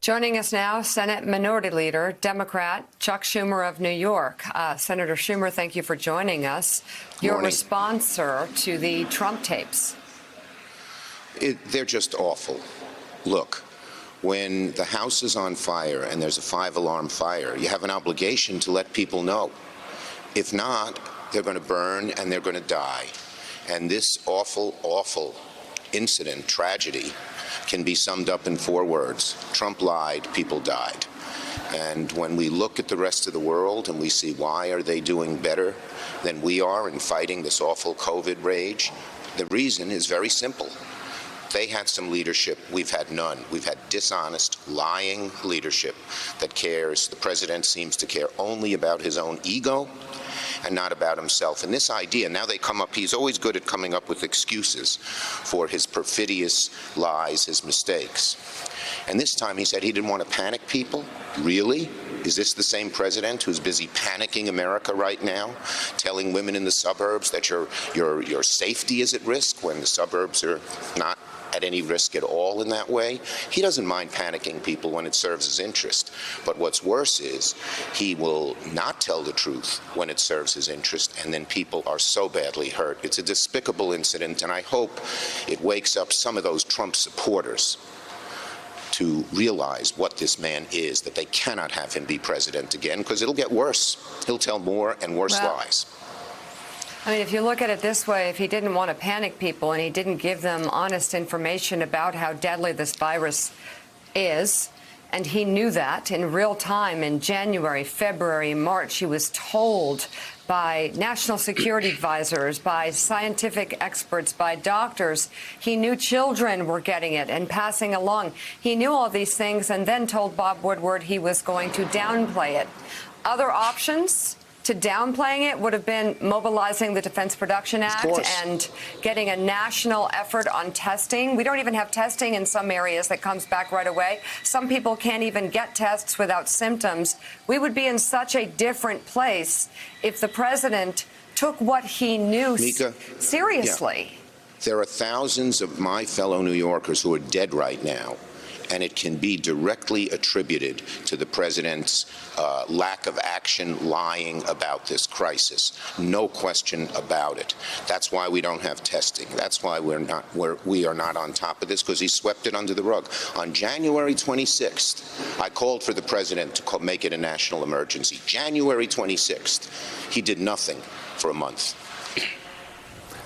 Joining us now, Senate Minority Leader, Democrat Chuck Schumer of New York. Senator Schumer, thank you for joining us. Your response, sir, to the Trump tapes. They're just awful. Look, when the house is on fire and there's a 5-alarm fire, you have an obligation to let people know. If not, they're going to burn and they're going to die. And this awful, awful incident, tragedy, can be summed up in 4 words. Trump lied, people died. And when we look at the rest of the world and we see why are they doing better than we are in fighting this awful COVID rage, the reason is very simple. They had some leadership, we've had none. We've had dishonest, lying leadership that cares. The president seems to care only about his own ego and not about himself. And this idea, now they come up, he's always good at coming up with excuses for his perfidious lies, his mistakes. And this time he said he didn't want to panic people. Really? Is this the same president who's busy panicking America right now, telling women in the suburbs that your safety is at risk when the suburbs are not at any risk at all in that way? He doesn't mind panicking people when it serves his interest. But what's worse is he will not tell the truth when it serves his interest, and then people are so badly hurt. It's a despicable incident, and I hope it wakes up some of those Trump supporters to realize what this man is, that they cannot have him be president again, because it'll get worse. He'll tell more and worse lies. I mean, if you look at it this way, if he didn't want to panic people and he didn't give them honest information about how deadly this virus is, and he knew that in real time in January, February, March, he was told by national security advisors, by scientific experts, by doctors. He knew children were getting it and passing along. He knew all these things and then told Bob Woodward he was going to downplay it. Other options to downplaying it would have been mobilizing the Defense Production Act and getting a national effort on testing. We don't even have testing in some areas that comes back right away. Some people can't even get tests without symptoms. We would be in such a different place if the president took what he knew seriously. Yeah. There are thousands of my fellow New Yorkers who are dead right now, and it can be directly attributed to the president's lack of action, lying about this crisis. No question about it. That's why we don't have testing. That's why we are not on top of this, because he swept it under the rug. On January 26th, I called for the president to make it a national emergency. January 26th. He did nothing for a month.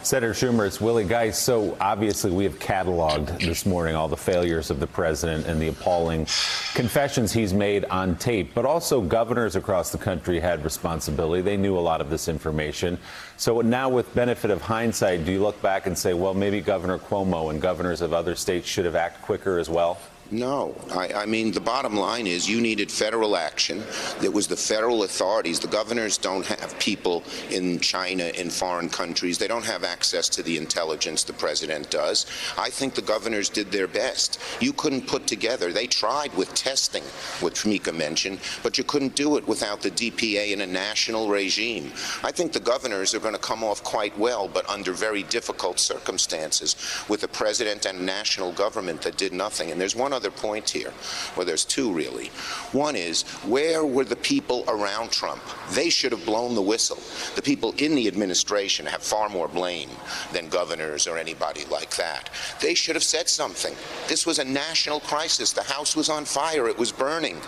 Senator Schumer, it's Willie Geist. So obviously we have cataloged this morning all the failures of the president and the appalling confessions he's made on tape. But also governors across the country had responsibility. They knew a lot of this information. So now, with benefit of hindsight, do you look back and say, well, maybe Governor Cuomo and governors of other states should have acted quicker as well? No. I mean, the bottom line is you needed federal action. It was the federal authorities. The governors don't have people in China, in foreign countries. They don't have access to the intelligence the president does. I think the governors did their best. You couldn't put together. They tried with testing, which Mika mentioned, but you couldn't do it without the DPA in a national regime. I think the governors are going to come off quite well, but under very difficult circumstances with a president and a national government that did nothing. And there's one other point here, well, there's two really. One is, where were the people around Trump? They should have blown the whistle. The people in the administration have far more blame than governors or anybody like that. They should have said something. This was a national crisis. The house was on fire. It was burning.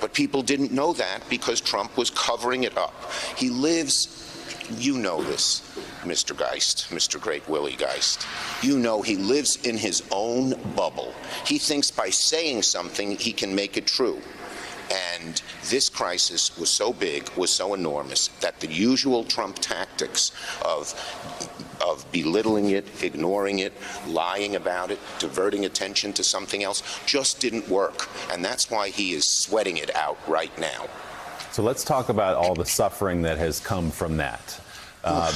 But people didn't know that because Trump was covering it up. He lives, you know this, Mr. Geist, Mr. Great Willie Geist. You know he lives in his own bubble. He thinks by saying something he can make it true. And this crisis was so big, was so enormous, that the usual Trump tactics of belittling it, ignoring it, lying about it, diverting attention to something else just didn't work. And that's why he is sweating it out right now. So let's talk about all the suffering that has come from that.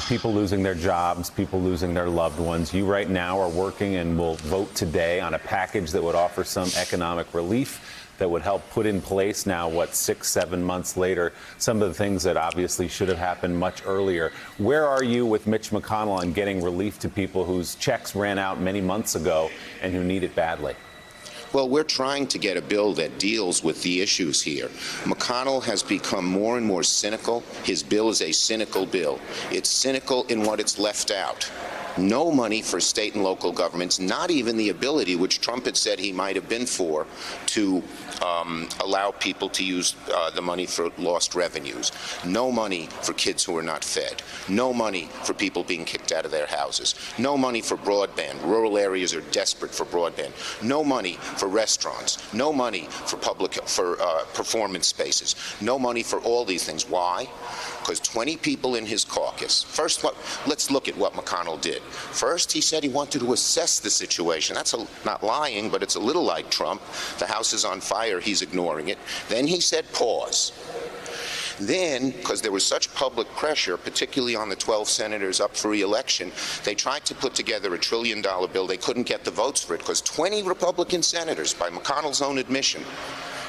People losing their jobs, people losing their loved ones. You right now are working and will vote today on a package that would offer some economic relief that would help put in place now, 6-7 months later, some of the things that obviously should have happened much earlier. Where are you with Mitch McConnell on getting relief to people whose checks ran out many months ago and who need it badly? Well, we're trying to get a bill that deals with the issues here. McConnell has become more and more cynical. His bill is a cynical bill. It's cynical in what it's left out. No money for state and local governments, not even the ability, which Trump had said he might have been for, to allow people to use the money for lost revenues. No money for kids who are not fed. No money for people being kicked out of their houses. No money for broadband. Rural areas are desperate for broadband. No money for restaurants. No money for performance spaces. No money for all these things. Why? Because 20 people in his caucus. First, let's look at what McConnell did. First, he said he wanted to assess the situation. That's not lying, but it's a little like Trump. The House is on fire. He's ignoring it. Then he said pause. Then, because there was such public pressure, particularly on the 12 senators up for re-election, they tried to put together a $1 trillion bill. They couldn't get the votes for it because 20 Republican senators, by McConnell's own admission,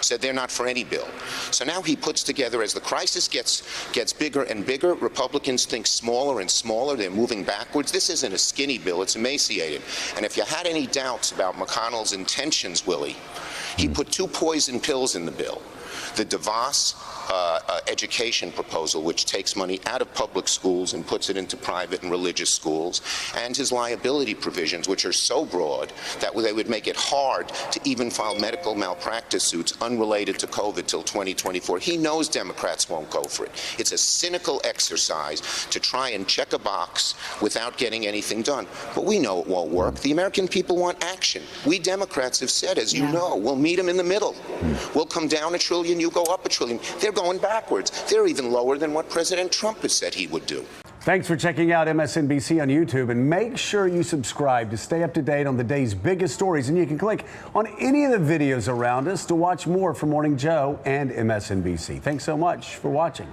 said they're not for any bill. So now he puts together, as the crisis gets bigger and bigger, Republicans think smaller and smaller. They're moving backwards. This isn't a skinny bill. It's emaciated. And if you had any doubts about McConnell's intentions, Willie, he put 2 poison pills in the bill. The DeVos education proposal, which takes money out of public schools and puts it into private and religious schools, and his liability provisions, which are so broad that they would make it hard to even file medical malpractice suits unrelated to COVID till 2024. He knows Democrats won't go for it. It's a cynical exercise to try and check a box without getting anything done. But we know it won't work. The American people want action. We Democrats have said, as you know, we'll meet them in the middle. We'll come down $1 trillion, you go up $1 trillion. They're going backwards. They're even lower than what President Trump has said he would do. Thanks for checking out MSNBC on YouTube, and make sure you subscribe to stay up to date on the day's biggest stories. And you can click on any of the videos around us to watch more from Morning Joe and MSNBC. Thanks so much for watching.